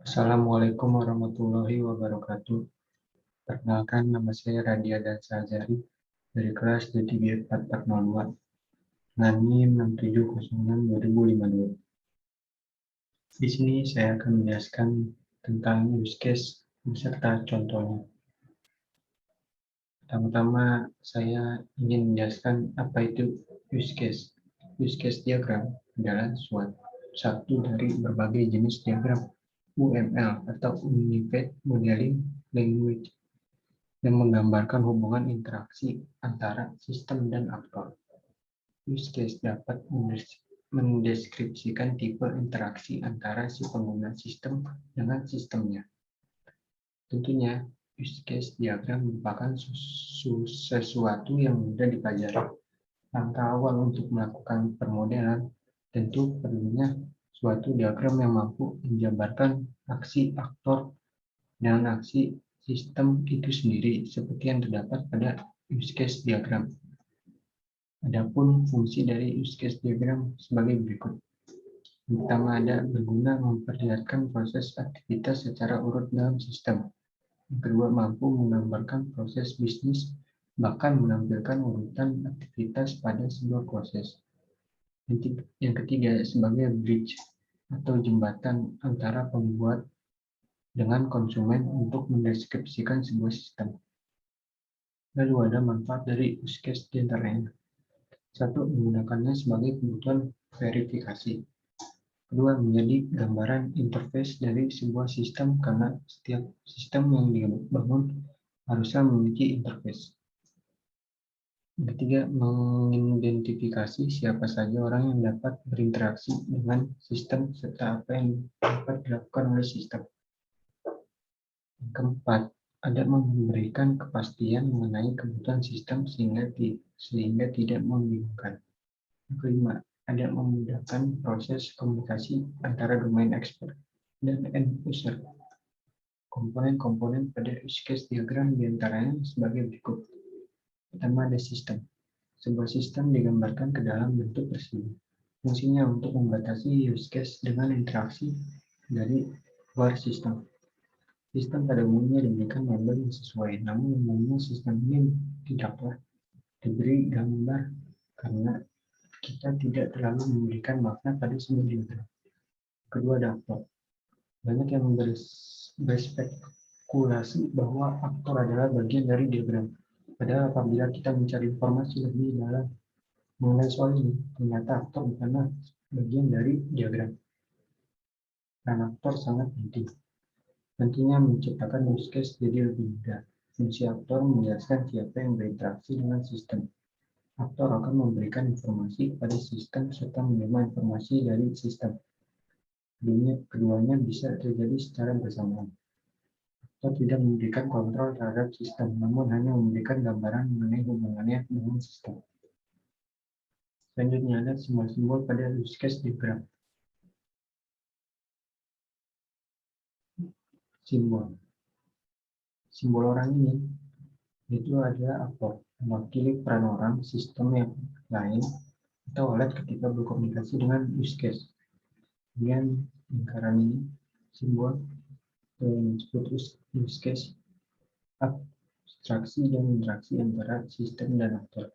Assalamualaikum warahmatullahi wabarakatuh. Perkenalkan, nama saya Radia dan Sazari dari kelas D3 4402 dengan NIM 6706-2052. Di sini saya akan menjelaskan tentang use case beserta contohnya. Pertama-tama saya ingin menjelaskan apa itu use case. Use case diagram adalah satu dari berbagai jenis diagram UML atau Unified Modeling Language yang menggambarkan hubungan interaksi antara sistem dan aktor. Use case dapat mendeskripsikan tipe interaksi antara si pengguna sistem dengan sistemnya. Tentunya, use case diagram merupakan sesuatu yang mudah dipelajari. Langkah awal untuk melakukan permodelan tentu perlunya suatu diagram yang mampu menjabarkan aksi aktor dan aksi sistem itu sendiri seperti yang terdapat pada use case diagram. Adapun fungsi dari use case diagram sebagai berikut. Yang pertama ada berguna memperlihatkan proses aktivitas secara urut dalam sistem. Yang kedua mampu menggambarkan proses bisnis, bahkan menampilkan urutan aktivitas pada sebuah proses. Yang ketiga sebagai bridge atau jembatan antara pembuat dengan konsumen untuk mendeskripsikan sebuah sistem. Lalu ada manfaat dari use case di antaranya. Satu, menggunakannya sebagai kebutuhan verifikasi. Kedua, menjadi gambaran interface dari sebuah sistem karena setiap sistem yang dibangun harusnya memiliki interface. Yang ketiga, mengidentifikasi siapa saja orang yang dapat berinteraksi dengan sistem serta apa yang dapat dilakukan oleh sistem. Yang keempat, ada memberikan kepastian mengenai kebutuhan sistem sehingga tidak membingungkan. Yang kelima, ada memudahkan proses komunikasi antara domain expert dan end user. Komponen-komponen pada use case diagram diantaranya sebagai berikut. Pertama ada sistem. Sebuah sistem digambarkan ke dalam bentuk persegi. Fungsinya untuk membatasi use case dengan interaksi dari luar sistem. Sistem pada umumnya diberikan label yang sesuai, namun umumnya sistem ini tidaklah diberi gambar karena kita tidak terlalu memberikan makna pada sebuah diagram. Kedua, aktor. Banyak yang berspekulasi bahwa aktor adalah bagian dari diagram. Padahal apabila kita mencari informasi lebih dalam mengenai soal ini, ternyata aktor bukanlah bagian dari diagram. Dan aktor sangat penting. Tentunya menciptakan use case jadi lebih mudah. Fungsi aktor menjelaskan siapa yang berinteraksi dengan sistem. Aktor akan memberikan informasi kepada sistem serta menerima informasi dari sistem. Keduanya bisa terjadi secara bersamaan. Aktor tidak memberikan kontrol terhadap sistem, namun hanya memberikan gambaran mengenai hubungannya dengan sistem. Selanjutnya ada simbol-simbol pada use case diagram. Simbol orang ini itu ada aktor, mewakili peran orang, sistem yang lain, atau alat ketika berkomunikasi dengan use case. Kemudian lingkaran ini simbol yang disebut use case, abstraksi dan interaksi antara sistem dan aktor.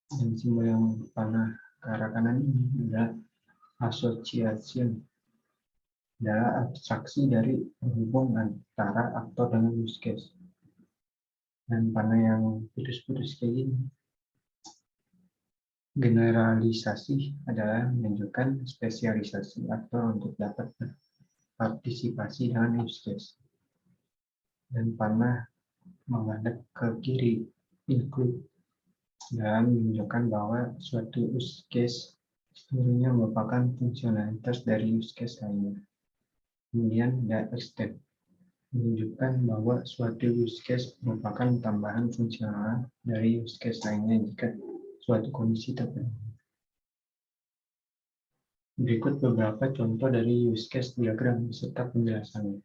Dan simbol yang panah ke arah kanan ini adalah association, adalah abstraksi dari penghubung antara aktor dengan use case. Dan panah yang putus-putus kayak gini, generalisasi adalah menunjukkan spesialisasi aktor untuk dapat berpartisipasi dengan use case. Dan panah menghadap ke kiri, include, dan menunjukkan bahwa suatu use case seluruhnya merupakan fungsionalitas dari use case lainnya. Kemudian ada extend, menunjukkan bahwa suatu use case merupakan tambahan fungsional dari use case lainnya jika suatu kondisi terpenuhi. Berikut beberapa contoh dari use case diagram beserta penjelasannya.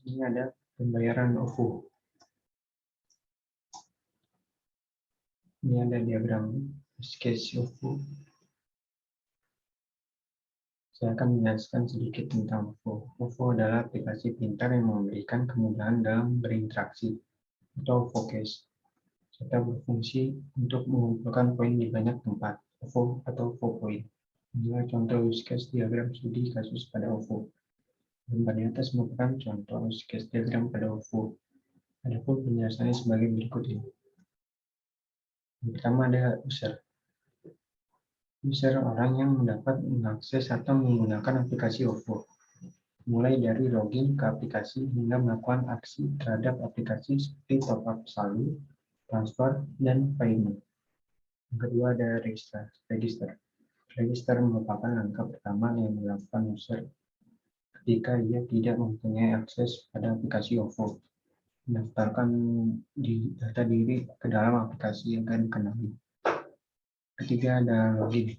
Ini ada pembayaran OVO. Ini ada diagram use case OVO. Saya akan menjelaskan sedikit tentang OVO. OVO adalah aplikasi pintar yang memberikan kemudahan dalam berinteraksi, atau OVO Cache, serta berfungsi untuk mengumpulkan poin di banyak tempat, OVO atau OVO Point. Inilah contoh use case diagram studi kasus pada OVO. Gambar di atas merupakan contoh use case diagram pada OVO. Adapun penjelasannya sebagai berikut ini. Yang pertama ada user. User orang yang mendapat mengakses atau menggunakan aplikasi OVO, mulai dari login ke aplikasi hingga melakukan aksi terhadap aplikasi seperti top-up saldo, transfer, dan payment. Yang kedua ada register. Register merupakan langkah pertama yang dilakukan user ketika ia tidak mempunyai akses pada aplikasi OVO. Mendaftarkan data diri ke dalam aplikasi yang akan dikenali. Ketiga ada login.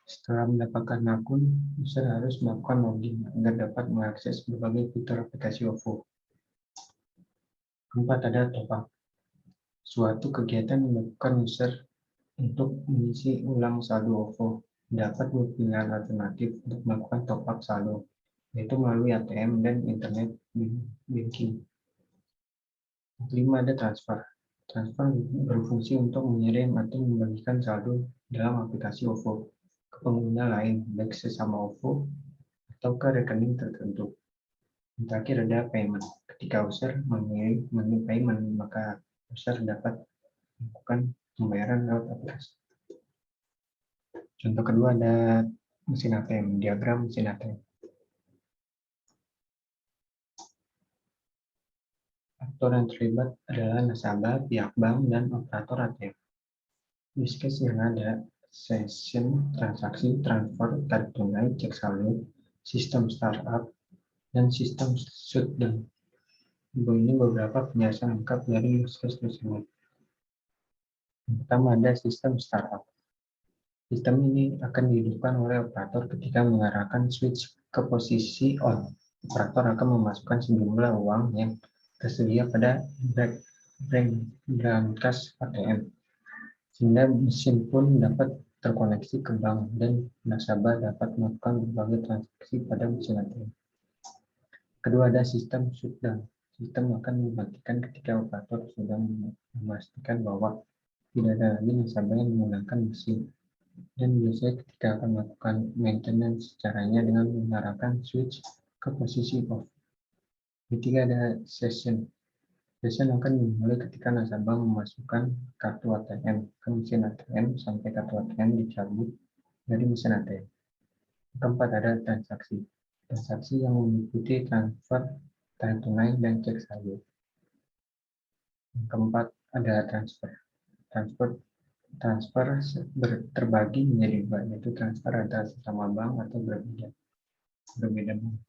Setelah mendapatkan akun, user harus melakukan login agar dapat mengakses berbagai fitur aplikasi OVO. Keempat ada top up. Suatu kegiatan yang dilakukan user untuk mengisi ulang saldo OVO. Dapat dua pilihan alternatif untuk melakukan top up saldo, yaitu melalui ATM dan internet banking. Yang kelima ada transfer. Transfer berfungsi untuk mengirim atau membagikan saldo dalam aplikasi OVO ke pengguna lain, baik sesama OVO atau ke rekening tertentu. Yang terakhir ada payment. Ketika user memilih menu payment, maka user dapat melakukan pembayaran lewat aplikasi. Contoh kedua ada mesin ATM, diagram mesin ATM. Aktor yang terlibat adalah nasabah, pihak bank, dan operator ATM. Use case yang ada session, transaksi, transfer, tarik tunai, cek saldo, sistem startup, dan sistem shutdown. Ini beberapa penjelasan lengkap dari use case tersebut. Yang pertama ada sistem startup. Sistem ini akan dihidupkan oleh operator ketika mengarahkan switch ke posisi on. Operator akan memasukkan sejumlah uang yang tersedia pada brankas ATM, sehingga mesin pun dapat terkoneksi ke bank dan nasabah dapat melakukan berbagai transaksi pada mesin ATM. Kedua ada sistem shutdown. Sistem akan dimatikan ketika operator sudah memastikan bahwa tidak ada lagi nasabah yang menggunakan mesin, dan biasanya ketika akan melakukan maintenance caranya dengan mengarahkan switch ke posisi off. Ketiga ada session. Session akan dimulai ketika nasabah memasukkan kartu ATM ke mesin ATM sampai kartu ATM dicabut dari mesin ATM. Keempat ada transaksi. Transaksi yang meliputi transfer, tarik tunai, dan cek saldo. Yang keempat ada transfer. Transfer terbagi menjadi dua, yaitu transfer antara sesama bank atau berbeda bank.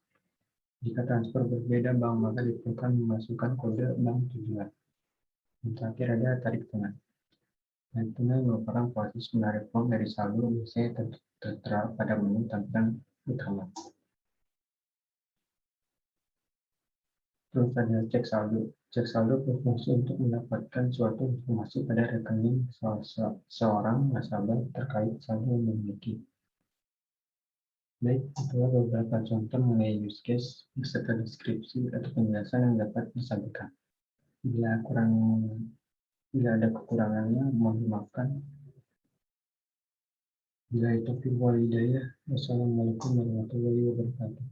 Jika transfer berbeda bank, maka diperlukan memasukkan kode bank tujuan. Yang terakhir ada tarik tunai. Tarik tunai merupakan proses menarik uang dari saldo, biasanya tertera pada menu tampilan utama. Terus ada cek saldo. Cek saldo berfungsi untuk mendapatkan suatu informasi pada rekening seorang nasabah terkait saldo yang dimiliki. Baik, itulah beberapa contoh mengenai use case beserta deskripsi atau penjelasan yang dapat disampaikan. Bila ada kekurangannya, mohon dimaafkan. Bila itu wal hidayah. Wassalamualaikum warahmatullahi wabarakatuh.